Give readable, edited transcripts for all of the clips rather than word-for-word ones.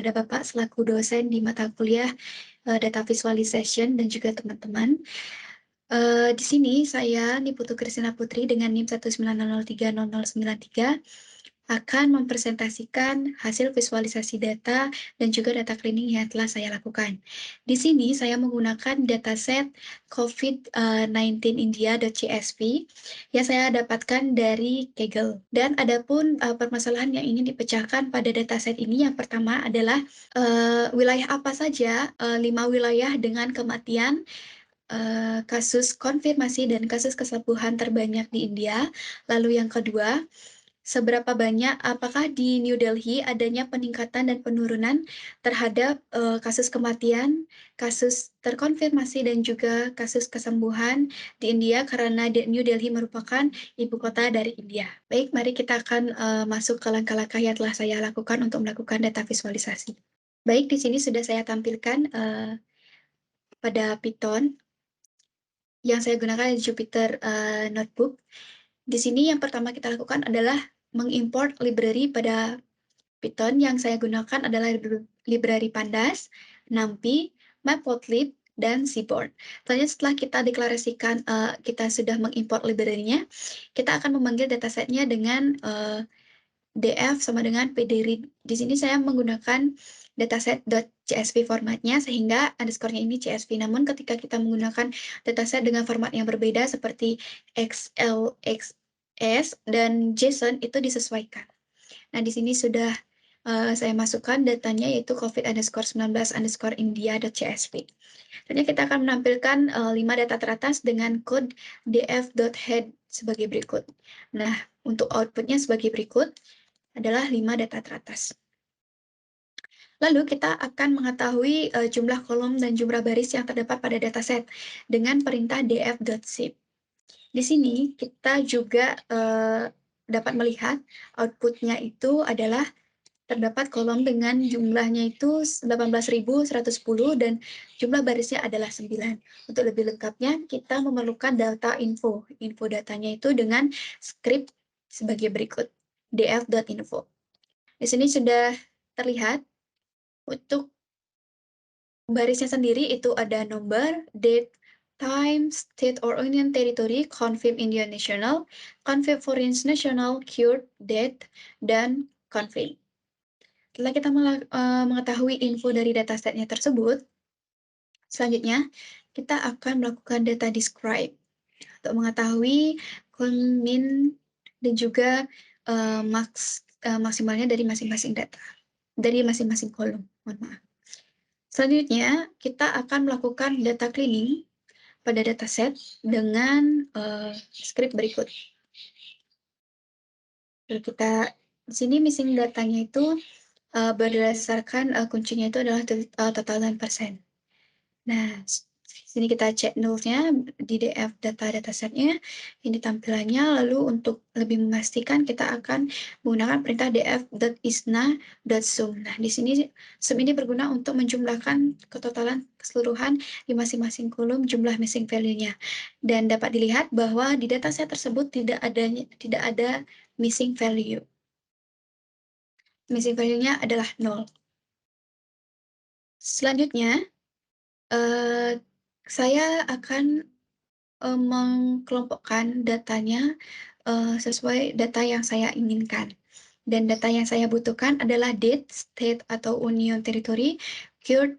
kepada Bapak selaku dosen di mata kuliah Data Visualization dan juga teman-teman. Di sini saya Niputu Kristina Putri dengan NIM 190030093 akan mempresentasikan hasil visualisasi data dan juga data cleaning yang telah saya lakukan. Di sini saya menggunakan dataset COVID-19 India.csv yang saya dapatkan dari Kaggle. Dan adapun permasalahan yang ingin dipecahkan pada dataset ini, yang pertama adalah wilayah apa saja 5 wilayah dengan kematian kasus konfirmasi dan kasus kesembuhan terbanyak di India. Lalu yang kedua, seberapa banyak, apakah di New Delhi adanya peningkatan dan penurunan terhadap kasus kematian, kasus terkonfirmasi, dan juga kasus kesembuhan di India karena New Delhi merupakan ibu kota dari India. Baik, mari kita akan masuk ke langkah-langkah yang telah saya lakukan untuk melakukan data visualisasi. Baik, di sini sudah saya tampilkan pada Python yang saya gunakan di Jupyter Notebook. Di sini yang pertama kita lakukan adalah mengimport library pada Python. Yang saya gunakan adalah library Pandas, NumPy, Matplotlib, dan Seaborn. Selanjutnya setelah kita deklarasikan kita sudah mengimport library-nya, kita akan memanggil datasetnya dengan df sama dengan pdread. Di sini saya menggunakan dataset.csv formatnya sehingga underscore-nya ini csv. Namun ketika kita menggunakan dataset dengan format yang berbeda seperti XLXS dan JSON itu disesuaikan. Nah, di sini sudah saya masukkan datanya yaitu COVID_19_India.csv. Selanjutnya kita akan menampilkan 5 data teratas dengan kode df.head sebagai berikut. Nah, untuk outputnya sebagai berikut adalah 5 data teratas. Lalu kita akan mengetahui jumlah kolom dan jumlah baris yang terdapat pada dataset dengan perintah df.zip. Di sini kita juga dapat melihat outputnya itu adalah terdapat kolom dengan jumlahnya itu 18.110 dan jumlah barisnya adalah 9. Untuk lebih lengkapnya kita memerlukan data info. Info datanya itu dengan script sebagai berikut. df.info. Di sini sudah terlihat untuk barisnya sendiri itu ada number, date, time, state or union territory, confirm Indian national, confirm foreign national, cured, date, dan confirm. Setelah kita mengetahui info dari datasetnya tersebut, selanjutnya kita akan melakukan data describe untuk mengetahui min dan juga maksimalnya dari masing-masing data, dari masing-masing kolom. Mohon maaf. Selanjutnya, kita akan melakukan data cleaning pada dataset dengan script berikut. Kita di sini missing datanya itu berdasarkan kuncinya itu adalah total dan persen. Nah, sini kita cek nullnya di df datasetnya, ini tampilannya. Lalu untuk lebih memastikan kita akan menggunakan perintah df.isna.sum. Nah, di sini sum ini berguna untuk menjumlahkan ketotalan keseluruhan di masing-masing kolom jumlah missing value-nya. Dan dapat dilihat bahwa di dataset tersebut tidak ada missing value. Missing value-nya adalah 0. Selanjutnya, saya akan mengkelompokkan datanya sesuai data yang saya inginkan. Dan data yang saya butuhkan adalah date, state atau union territory, cured,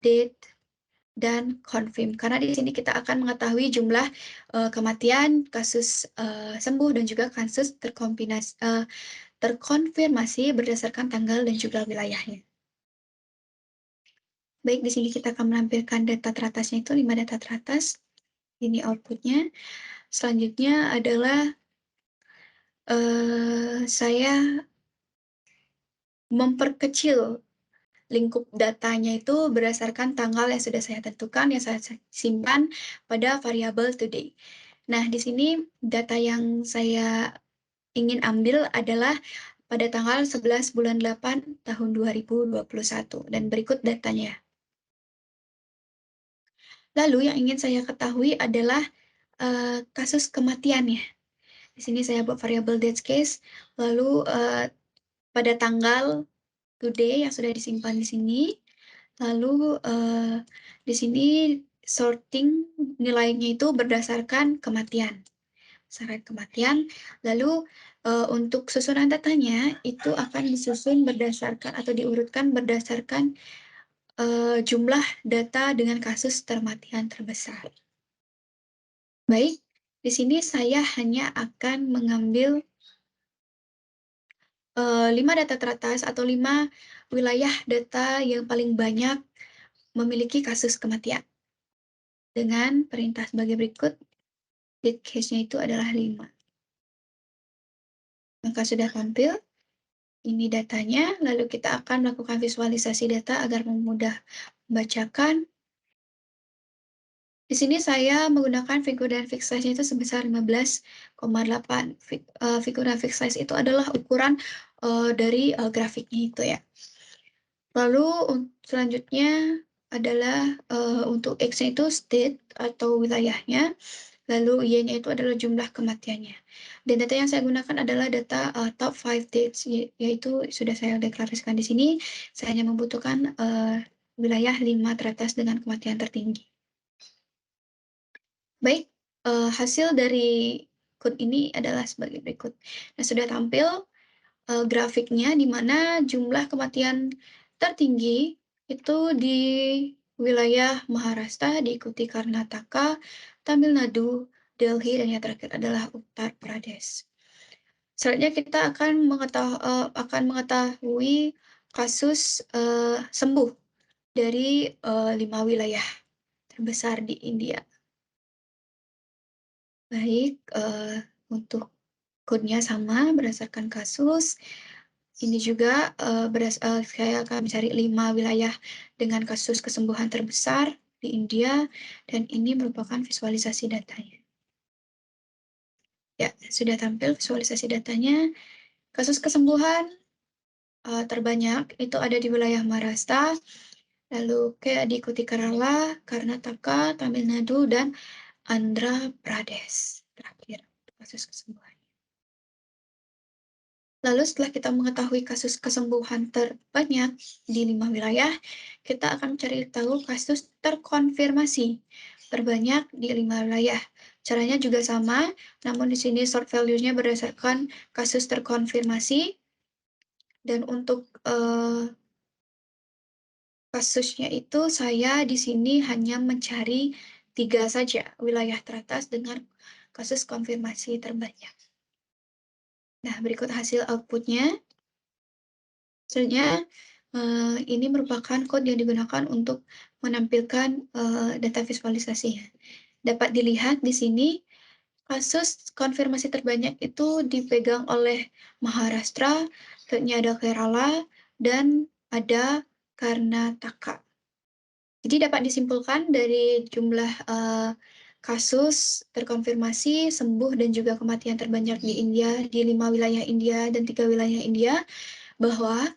date, dan confirm. Karena di sini kita akan mengetahui jumlah kematian, kasus sembuh, dan juga kasus terkonfirmasi berdasarkan tanggal dan juga wilayahnya. Baik, di sini kita akan menampilkan data teratasnya itu 5 data teratas. Ini outputnya. Selanjutnya adalah saya memperkecil lingkup datanya itu berdasarkan tanggal yang sudah saya tentukan, yang saya simpan pada variabel today. Nah, di sini data yang saya ingin ambil adalah pada tanggal 11 bulan 8 tahun 2021. Dan berikut datanya. Lalu yang ingin saya ketahui adalah kasus kematiannya. Di sini saya buat variabel death case, lalu pada tanggal today yang sudah disimpan di sini. Lalu di sini sorting nilainya itu berdasarkan kematian. Syarat kematian. Lalu untuk susunan datanya itu akan disusun berdasarkan atau diurutkan berdasarkan jumlah data dengan kasus kematian terbesar. Baik, di sini saya hanya akan mengambil 5 data teratas atau 5 wilayah data yang paling banyak memiliki kasus kematian. Dengan perintah sebagai berikut, date case-nya itu adalah 5. Maka sudah tampil, ini datanya, lalu kita akan melakukan visualisasi data agar memudah membacakan. Di sini saya menggunakan figure dan fixed size itu sebesar 15,8. Figure dan fixed size itu adalah ukuran dari grafiknya itu ya. Lalu selanjutnya adalah untuk X-nya itu state atau wilayahnya, lalu Y-nya itu adalah jumlah kematiannya. Dan data yang saya gunakan adalah data top 5 dates, yaitu sudah saya deklarasikan di sini. Saya hanya membutuhkan wilayah 5 teratas dengan kematian tertinggi. Baik, hasil dari code ini adalah sebagai berikut. Nah, sudah tampil grafiknya di mana jumlah kematian tertinggi itu di wilayah Maharashtra, diikuti Karnataka, Tamil Nadu, Delhi, dan yang terakhir adalah Uttar Pradesh. Selanjutnya kita akan mengetahui kasus sembuh dari 5 wilayah terbesar di India. Baik, untuk code-nya sama berdasarkan kasus. Ini juga saya akan mencari 5 wilayah dengan kasus kesembuhan terbesar di India, dan ini merupakan visualisasi datanya. Ya, sudah tampil visualisasi datanya. Kasus kesembuhan terbanyak itu ada di wilayah Maharashtra, lalu diikuti Kerala, Karnataka, Tamil Nadu, dan Andhra Pradesh. Terakhir, kasus kesembuhan. Lalu setelah kita mengetahui kasus kesembuhan terbanyak di 5 wilayah, kita akan mencari tahu kasus terkonfirmasi terbanyak di 5 wilayah. Caranya juga sama, namun di sini short value-nya berdasarkan kasus terkonfirmasi. Dan untuk kasusnya itu saya di sini hanya mencari 3 saja wilayah teratas dengan kasus konfirmasi terbanyak. Nah, berikut hasil output-nya. Selanjutnya, ini merupakan kode yang digunakan untuk menampilkan data visualisasinya. Dapat dilihat di sini, kasus konfirmasi terbanyak itu dipegang oleh Maharashtra, selanjutnya ada Kerala, dan ada Karnataka. Jadi dapat disimpulkan dari jumlah kasus terkonfirmasi, sembuh, dan juga kematian terbanyak di India, di 5 wilayah India dan 3 wilayah India, bahwa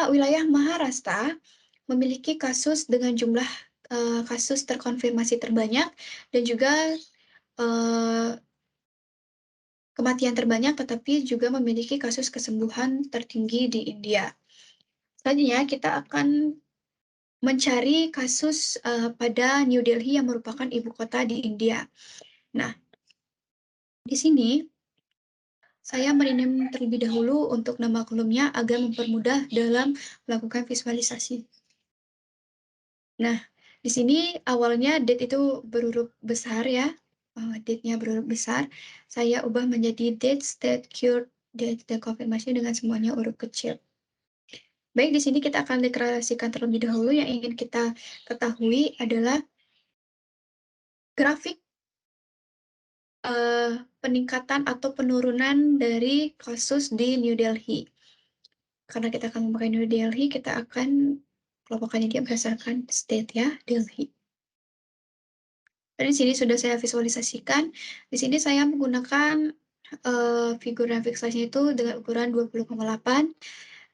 wilayah Maharashtra memiliki kasus dengan jumlah kasus terkonfirmasi terbanyak dan juga kematian terbanyak, tetapi juga memiliki kasus kesembuhan tertinggi di India. Selanjutnya, kita akan mencari kasus pada New Delhi yang merupakan ibu kota di India. Nah, di sini saya merename terlebih dahulu untuk nama kolomnya agar mempermudah dalam melakukan visualisasi. Nah, di sini awalnya date itu berhuruf besar ya, date-nya berhuruf besar. Saya ubah menjadi date, state, cured, date, dan konfirmasi dengan semuanya huruf kecil. Baik, di sini kita akan deklarasikan terlebih dahulu. Yang ingin kita ketahui adalah grafik peningkatan atau penurunan dari kasus di New Delhi. Karena kita akan memakai New Delhi, kita akan kelompokannya dia berdasarkan state ya, Delhi. Dan di sini sudah saya visualisasikan. Di sini saya menggunakan figur dan fixasinya itu dengan ukuran 20,8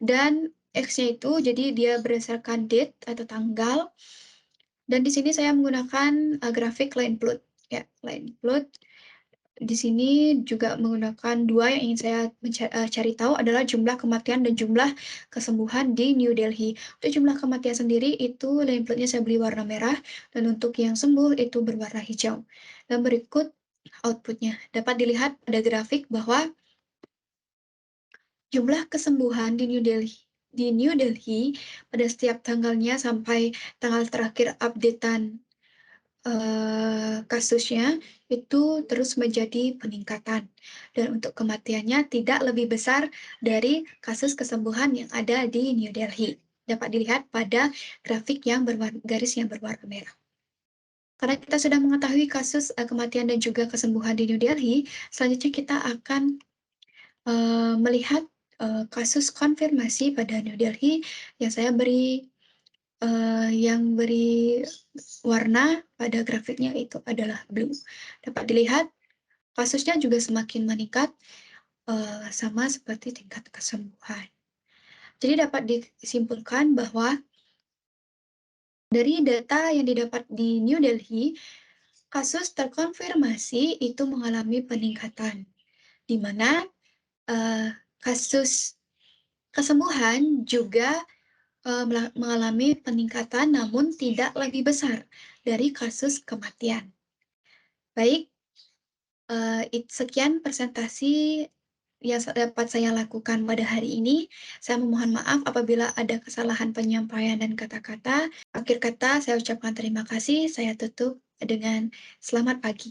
dan X-nya itu jadi dia berdasarkan date atau tanggal. Dan di sini saya menggunakan grafik line plot ya, line plot. Di sini juga menggunakan dua yang ingin saya cari tahu adalah jumlah kematian dan jumlah kesembuhan di New Delhi. Untuk jumlah kematian sendiri itu nameplate-nya saya beli warna merah, dan untuk yang sembuh itu berwarna hijau. Dan berikut output-nya. Dapat dilihat pada grafik bahwa jumlah kesembuhan di New Delhi pada setiap tanggalnya sampai tanggal terakhir updatean kasusnya itu terus menjadi peningkatan. Dan untuk kematiannya tidak lebih besar dari kasus kesembuhan yang ada di New Delhi. Dapat dilihat pada grafik yang garis yang berwarna merah. Karena kita sudah mengetahui kasus kematian dan juga kesembuhan di New Delhi, selanjutnya kita akan melihat kasus konfirmasi pada New Delhi yang saya beri warna pada grafiknya itu adalah blue. Dapat dilihat kasusnya juga semakin meningkat, sama seperti tingkat kesembuhan. Jadi dapat disimpulkan bahwa dari data yang didapat di New Delhi, kasus terkonfirmasi itu mengalami peningkatan, di mana kasus kesembuhan juga mengalami peningkatan namun tidak lebih besar dari kasus kematian. Baik, sekian presentasi yang dapat saya lakukan pada hari ini. Saya memohon maaf apabila ada kesalahan penyampaian dan kata-kata. Akhir kata, saya ucapkan terima kasih. Saya tutup dengan selamat pagi.